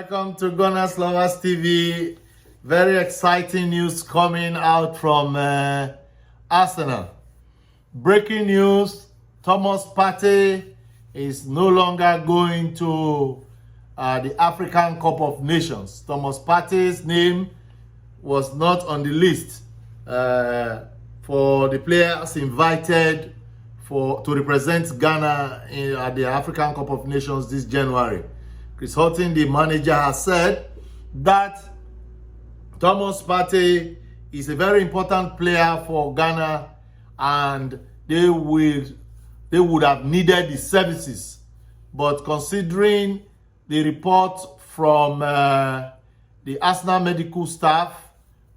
Welcome to GunnersLoversTV. Very exciting news coming out from Arsenal. Breaking news, ThomasPartey is no longer going to the African Cup of Nations. ThomasPartey's name was not on the list for the players invited to represent Ghana at the African Cup of Nations this January. Chris Houghton, the manager, has said that ThomasPartey is a very important player for Ghana and they would have needed the services. But considering the report from the Arsenal medical staff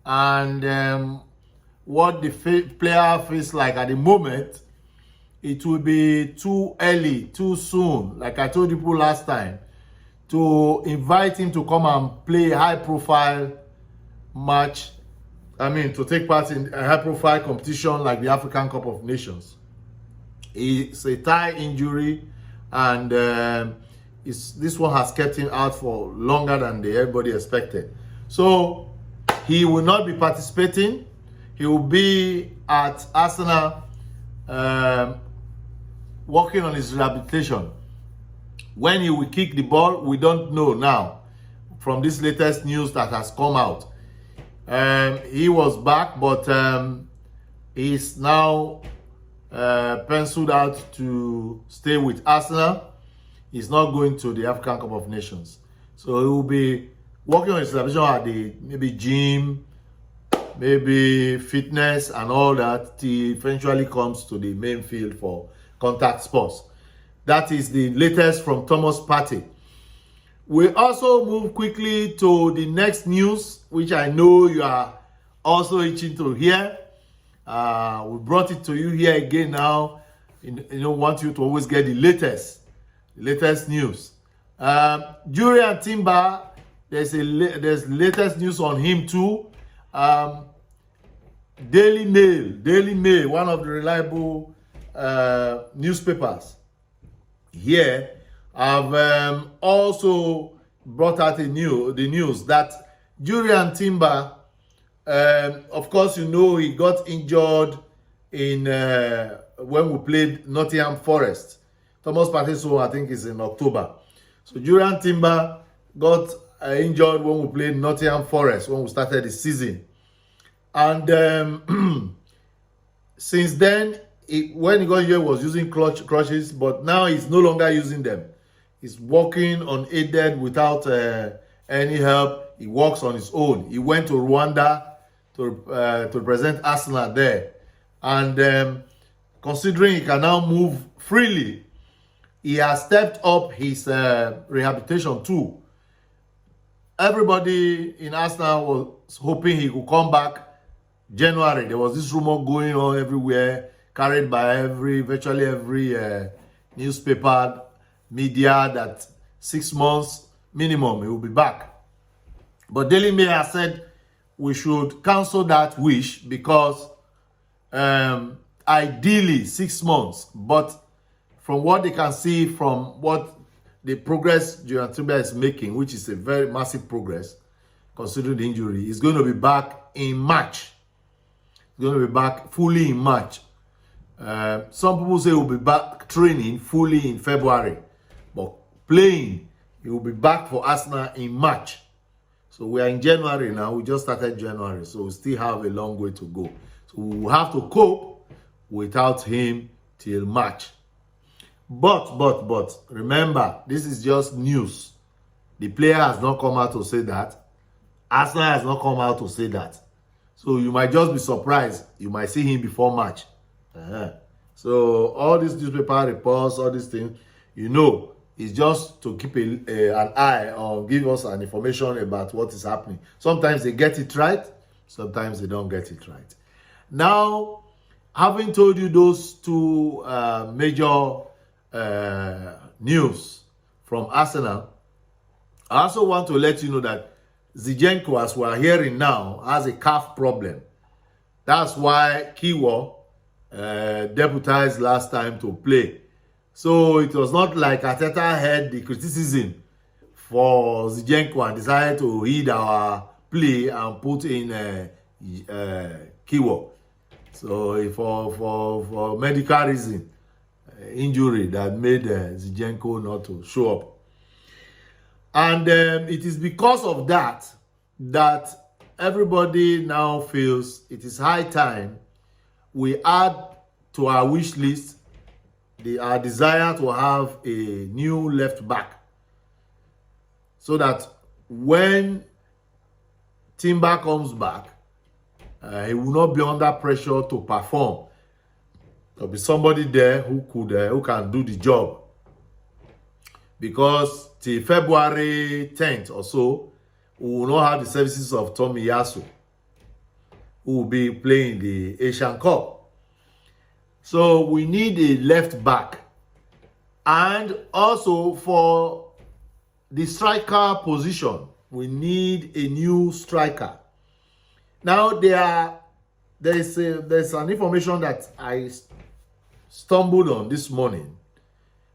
and what the player feels like at the moment, it will be too early, too soon, like I told people last time, to invite him to come and play a high-profile match. I mean, to take part in a high-profile competition like the African Cup of Nations. It's a thigh injury, and this one has kept him out for longer than everybody expected. So he will not be participating. He will be at Arsenal working on his rehabilitation. When he will kick the ball, we don't know now from this latest news that has come out. He was back, but he's now penciled out to stay with Arsenal. He's not going to the African Cup of Nations. So he will be working on his rehabilitation at the maybe gym, maybe fitness and all that, till he eventually comes to the main field for contact sports. That is the latest from ThomasPartey. We also move quickly to the next news, which I know you are also itching to hear. We brought it to you here again now. Want you to always get the latest news. Jurrien Timber, there's latest news on him too. Daily Mail, one of the reliable newspapers here, have also brought out the news that Jurrien Timber, of course, you know, he got injured in when we played Nottingham Forest. ThomasPartey, so I think is in October. So Jurrien Timber got injured when we played Nottingham Forest when we started the season, and since then, when he got here, he was using crutches, but now he's no longer using them. He's walking unaided without any help. He walks on his own. He went to Rwanda to represent Arsenal there. And considering he can now move freely, he has stepped up his rehabilitation too. Everybody in Arsenal was hoping he could come back January. There was this rumor going on everywhere, carried by virtually every newspaper, media, that 6 months minimum he will be back. But Daily Mail has said we should cancel that wish because ideally 6 months. But from what they can see, from what the progress Jurrien Timber is making, which is a very massive progress considering the injury, he's going to be back in March. He's going to be back fully in March. Some people say he'll be back training fully in February, but playing, he will be back for Arsenal in March. So we are in January now. We just started January, so we still have a long way to go. So we will have to cope without him till March. But remember, this is just news. The player has not come out to say that. Arsenal has not come out to say that. So you might just be surprised. You might see him before March. So all these newspaper reports, all these things, it's just to keep an eye on, give us an information about what is happening. Sometimes they get it right, sometimes they don't get it right. Now, having told you those two major news from Arsenal, I also want to let you know that Zinchenko, as we are hearing now, has a calf problem. That's why Kiwo deputized last time to play. So it was not like Arteta had the criticism for Zinchenko and decided to heed our plea and put in keyword. So for medical reason, injury that made Zinchenko not to show up. And it is because of that everybody now feels it is high time we add to our wish list our desire to have a new left back, so that when Timber comes back, he will not be under pressure to perform. There'll be somebody there who can do the job. Because till February 10th or so, we will not have the services of Toney, who will be playing the Asian Cup. So we need a left back. And also for the striker position, we need a new striker. Now there's an information that I stumbled on this morning,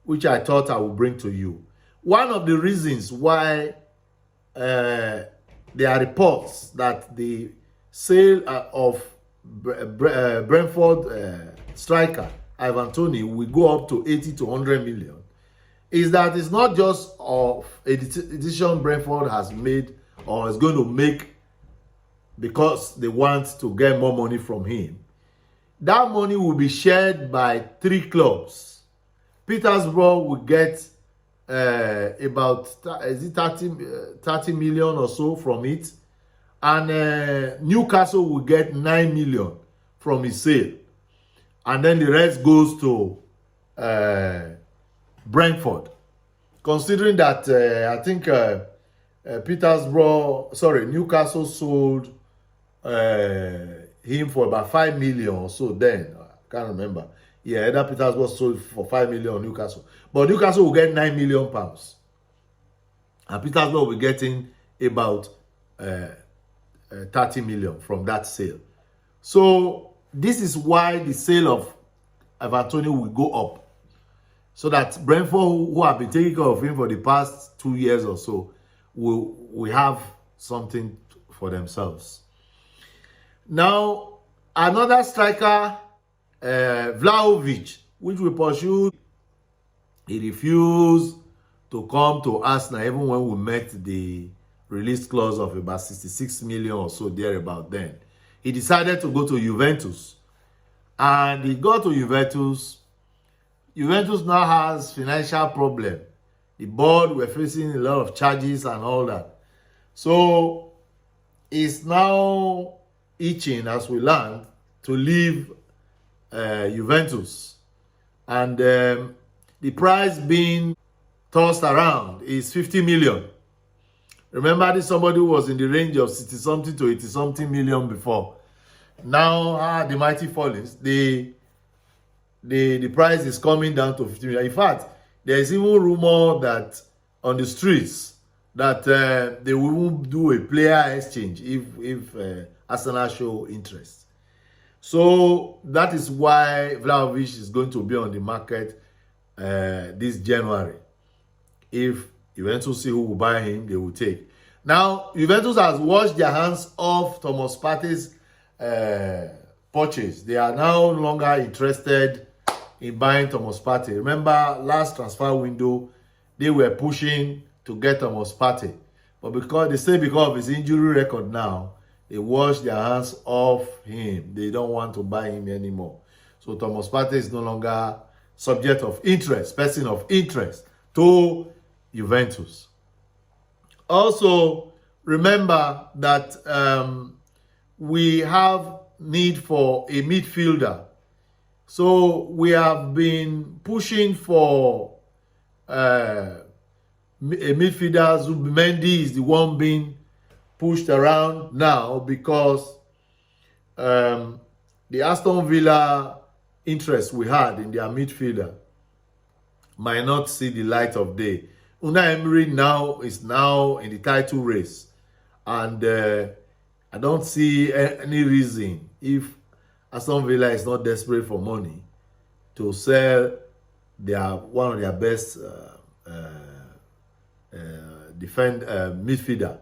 which I thought I would bring to you. One of the reasons why there are reports that the sale of Brentford striker Ivan Toney will go up to 80 to 100 million is that it's not just of a decision Brentford has made or is going to make because they want to get more money from him. That money will be shared by 3 clubs. Petersburg will get about 30 million or so from it, and Newcastle will get 9 million from his sale, and then the rest goes to Brentford. Considering that I think Newcastle sold him for about 5 million or so then. I can't remember. Yeah, either Petersburg sold for 5 million on Newcastle. But Newcastle will get 9 million pounds. And Petersburg will be getting about 30 million from that sale. So this is why the sale of Ivan Toney will go up. So that Brentford, who have been taking care of him for the past 2 years or so, will have something for themselves. Now, another striker, Vlahovic, which we pursued, he refused to come to Arsenal even when we met the release clause of about 66 million or so thereabout then. He decided to go to Juventus. And he got to Juventus. Juventus now has financial problem. The board were facing a lot of charges and all that. So it's now itching, as we learned, to leave Juventus. And the price being tossed around is 50 million. Remember, this somebody who was in the range of 60-something to 80-something million before. Now, the mighty fallings, the price is coming down to 50 million. In fact, there is even rumor that on the streets that they will do a player exchange if Arsenal show interest. So that is why Vlahovic is going to be on the market this January. If Juventus see who will buy him, they will take. Now, Juventus has washed their hands off ThomasPartey's purchase. They are now no longer interested in buying ThomasPartey. Remember, last transfer window, they were pushing to get ThomasPartey. But because of his injury record now, they washed their hands off him. They don't want to buy him anymore. So ThomasPartey is no longer subject of interest, person of interest to Juventus. Also, remember that we have need for a midfielder. So we have been pushing for a midfielder. Zubimendi is the one being pushed around now because the Aston Villa interest we had in their midfielder might not see the light of day. Unai Emery is now in the title race, and I don't see any reason, if Aston Villa is not desperate for money, to sell one of their best midfielder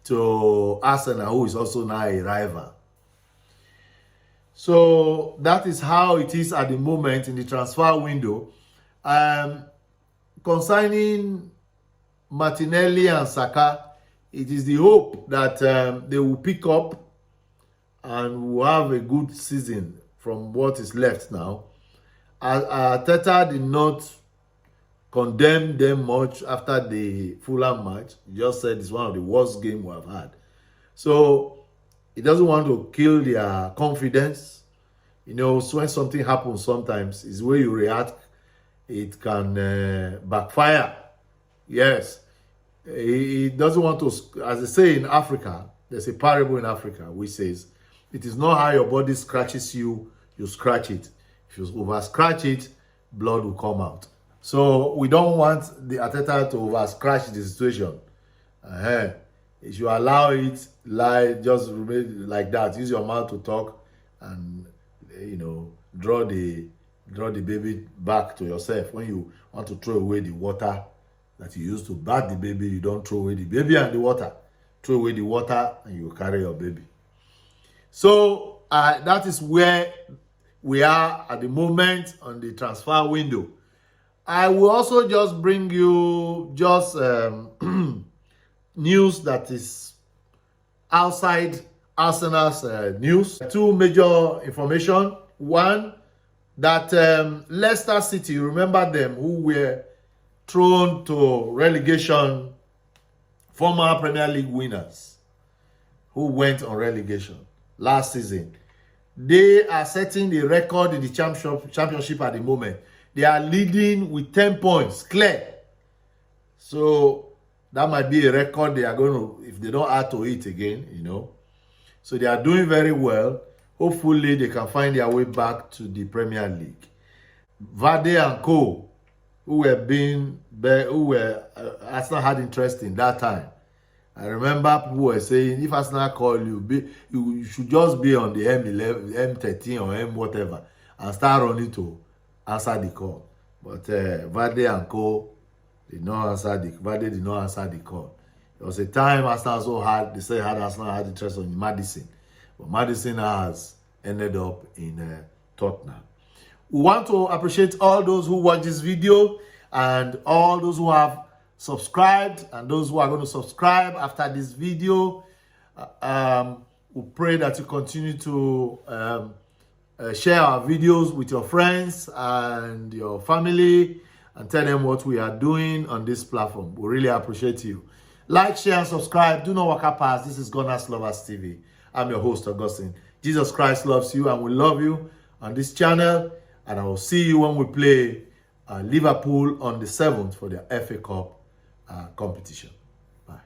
to Arsenal, who is also now a rival. So that is how it is at the moment in the transfer window. Concerning Martinelli and Saka, it is the hope that they will pick up and will have a good season from what is left now. Arteta did not condemn them much after the Fulham match. He just said it's one of the worst games we have had. So he doesn't want to kill their confidence. You know, so when something happens sometimes, it's the way you react. It can backfire. Yes. He doesn't want to, as they say in Africa, there's a parable in Africa which says, it is not how your body scratches you, you scratch it. If you over scratch it, blood will come out. So we don't want the Arteta to over scratch the situation. If you allow it, just remain like that. Use your mouth to talk, and you know, draw the baby back to yourself. When you want to throw away the water that you used to bath the baby, you don't throw away the baby and the water. Throw away the water and you carry your baby. So that is where we are at the moment on the transfer window. I will also just bring you just news that is outside Arsenal's news. Two major information. One, that Leicester City, you remember them, who were thrown to relegation, former Premier League winners, who went on relegation last season. They are setting the record in the championship at the moment. They are leading with 10 points, clear. So that might be a record they are going to, if they don't add to it again, you know. So they are doing very well. Hopefully they can find their way back to the Premier League. Partey and Co, who were Arsenal had interest in that time. I remember people were saying, if Arsenal call you, you should just be on the M11, M13 or M whatever and start running to answer the call. But Partey and Co did not answer the call. There was a time Arsenal so hard, they said Arsenal had interest on Madison. But Madison has ended up in Tottenham. We want to appreciate all those who watch this video and all those who have subscribed and those who are going to subscribe after this video. We pray that you continue to share our videos with your friends and your family and tell them what we are doing on this platform. We really appreciate you. Like, share, and subscribe. Do not walk past. This is GunnersLoversTV. I'm your host, Augustine. Jesus Christ loves you and we love you on this channel. And I will see you when we play Liverpool on the 7th for the FA Cup competition. Bye.